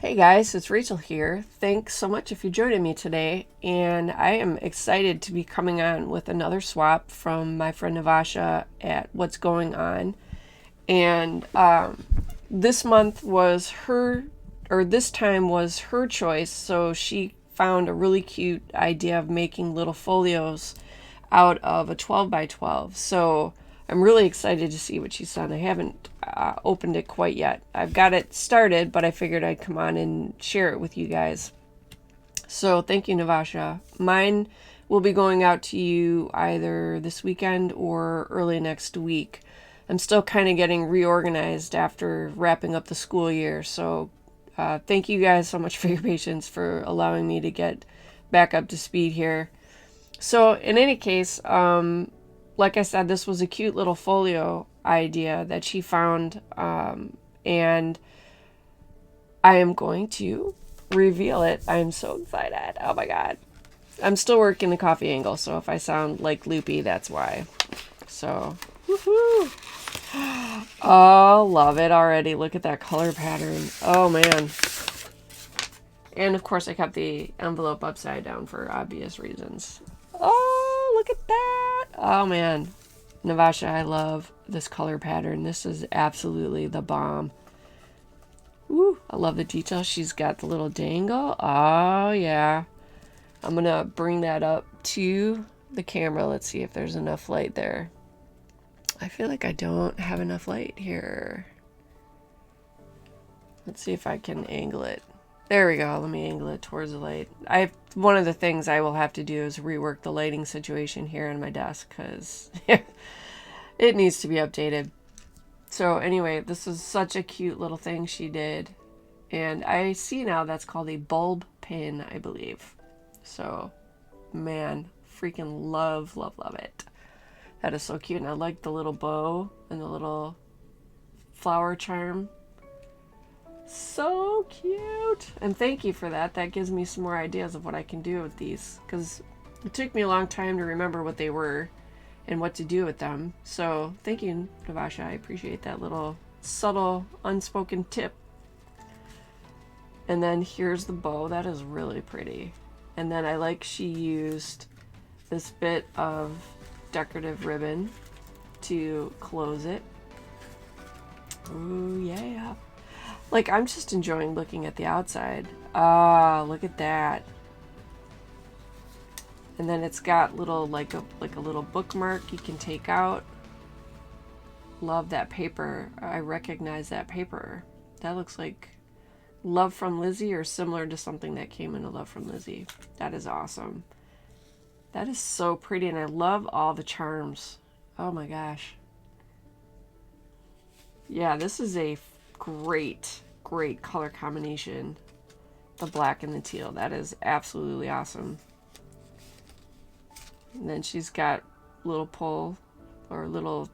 Hey guys, it's Rachel here. Thanks so much if you're joining me today, and I am excited to be coming on with another swap from my friend Navasha at What's Going On. And this month was her, or this time was her choice, so she found a really cute idea of making little folios out of a 12 by 12. So I'm really excited to see what she's done. I haven't opened it quite yet. I've got it started, but I figured I'd come on and share it with you guys. So thank you, Navasha. Mine will be going out to you either this weekend or early next week. I'm still kind of getting reorganized after wrapping up the school year. So thank you guys so much for your patience, for allowing me to get back up to speed here. So in any case, like I said, this was a cute little folio idea that she found, and I am going to reveal it. I'm so excited. Oh my god. I'm still working the coffee angle, so if I sound like loopy, that's why. So, woohoo! Oh, love it already. Look at that color pattern. Oh man. And of course I kept the envelope upside down for obvious reasons. Oh, look at that. Oh man. Navasha, I love this color pattern. This is absolutely the bomb. Ooh, I love the detail. She's got the little dangle. Oh yeah. I'm gonna bring that up to the camera. Let's see if there's enough light there. I feel like I don't have enough light here. Let's see if I can angle it. There we go. Let me angle it towards the light. One of the things I will have to do is rework the lighting situation here on my desk because it needs to be updated. So anyway, this is such a cute little thing she did. And I see now that's called a bulb pin, I believe. So, man, freaking love, love, love it. That is so cute. And I like the little bow and the little flower charm. So cute. And thank you for that. That gives me some more ideas of what I can do with these, because it took me a long time to remember what they were and what to do with them. So thank you, Navasha. I appreciate that little subtle unspoken tip. And then here's the bow. That is really pretty. And then I like she used this bit of decorative ribbon to close it. Ooh, yeah. Like, I'm just enjoying looking at the outside. Ah, look at that. And then it's got little, like a little bookmark you can take out. Love that paper. I recognize that paper. That looks like Love from Lizzie, or similar to something that came in a Love from Lizzie. That is awesome. That is so pretty, and I love all the charms. Oh my gosh. Yeah, this is a great color combination. The black and the teal. That is absolutely awesome. And then she's got little pull or little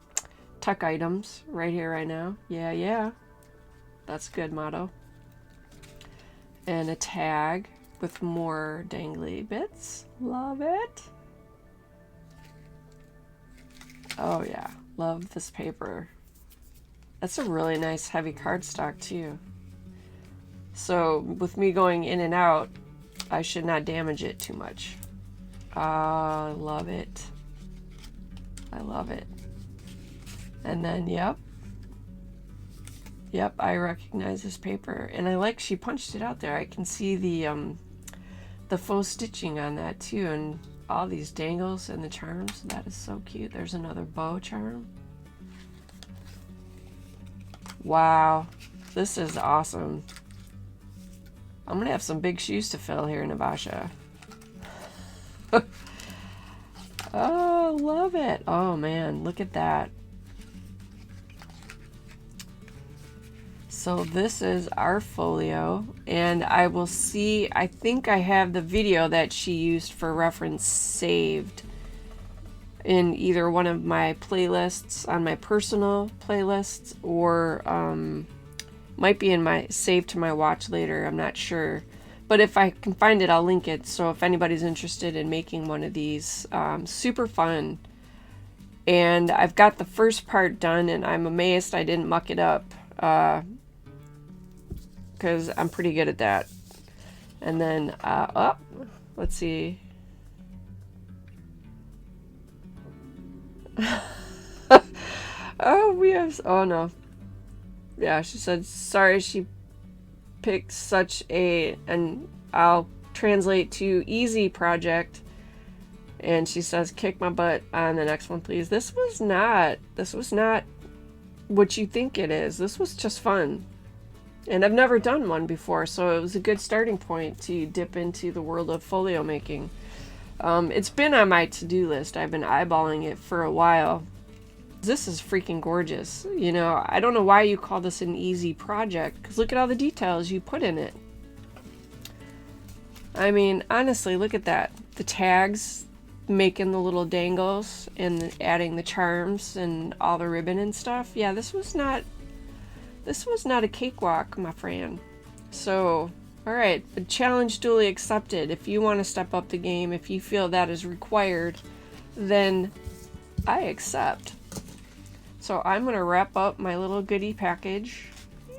tuck items right here, right now. Yeah. That's a good motto. And a tag with more dangly bits. Love it. Oh yeah, love this paper. That's a really nice heavy cardstock too. So with me going in and out, I should not damage it too much. I love it. I love it. And then, yep, I recognize this paper, and I like she punched it out there. I can see the faux stitching on that too, and all these dangles and the charms. That is so cute. There's another bow charm. Wow, this is awesome. I'm gonna have some big shoes to fill here, Navasha. Oh, love it. Oh man, look at that. So this is our folio, and I will see, I think I have the video that she used for reference saved in either one of my playlists on my personal playlists, or might be in my saved to my watch later. I'm not sure, but if I can find it, I'll link it. So if anybody's interested in making one of these, super fun. And I've got the first part done, and I'm amazed I didn't muck it up. because I'm pretty good at that. And then, let's see. Oh no. Yeah, she said, sorry she picked such a, and I'll translate to easy project. And she says, kick my butt on the next one, please. This was not what you think it is. This was just fun. And I've never done one before, so it was a good starting point to dip into the world of folio making. It's been on my to-do list. I've been eyeballing it for a while. This is freaking gorgeous. You know, I don't know why you call this an easy project, because look at all the details you put in it. I mean, honestly, look at that. The tags, making the little dangles, and adding the charms and all the ribbon and stuff. Yeah, this was not a cakewalk, my friend. So, alright, the challenge duly accepted. If you want to step up the game, if you feel that is required, then I accept. So I'm going to wrap up my little goodie package.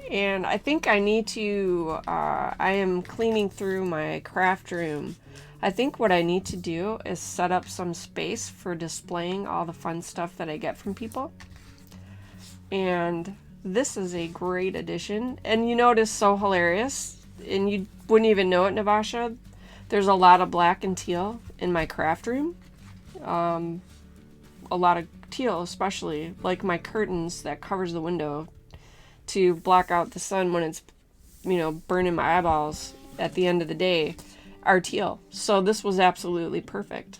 And I think I need to, I am cleaning through my craft room. I think what I need to do is set up some space for displaying all the fun stuff that I get from people. And this is a great addition. And you know what is so hilarious? And you wouldn't even know it, Navasha. There's a lot of black and teal in my craft room. A lot of teal, especially. Like my curtains that covers the window to block out the sun when it's, you know, burning my eyeballs at the end of the day are teal. So this was absolutely perfect.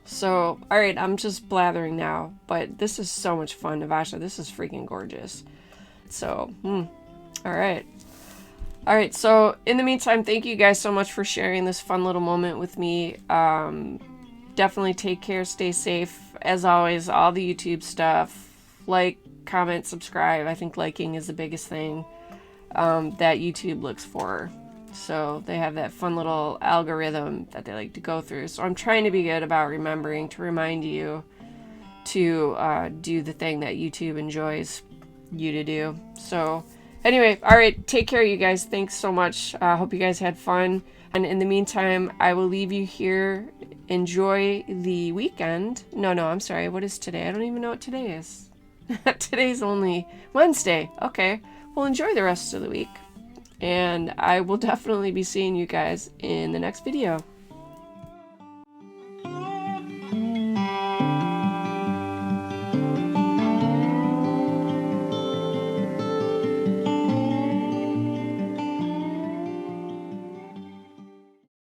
So, alright, I'm just blathering now, but this is so much fun, Navasha. This is freaking gorgeous. So, alright. Alright, so in the meantime, thank you guys so much for sharing this fun little moment with me. Definitely take care, stay safe. As always, all the YouTube stuff, like, comment, subscribe. I think liking is the biggest thing that YouTube looks for. So they have that fun little algorithm that they like to go through. So I'm trying to be good about remembering to remind you to do the thing that YouTube enjoys you to do. So anyway, all right, take care, you guys. Thanks so much. Hope you guys had fun. And in the meantime, I will leave you here. Enjoy the weekend. No, I'm sorry. What is today? I don't even know what today is. Today's only Wednesday. Okay. Well, enjoy the rest of the week. And I will definitely be seeing you guys in the next video.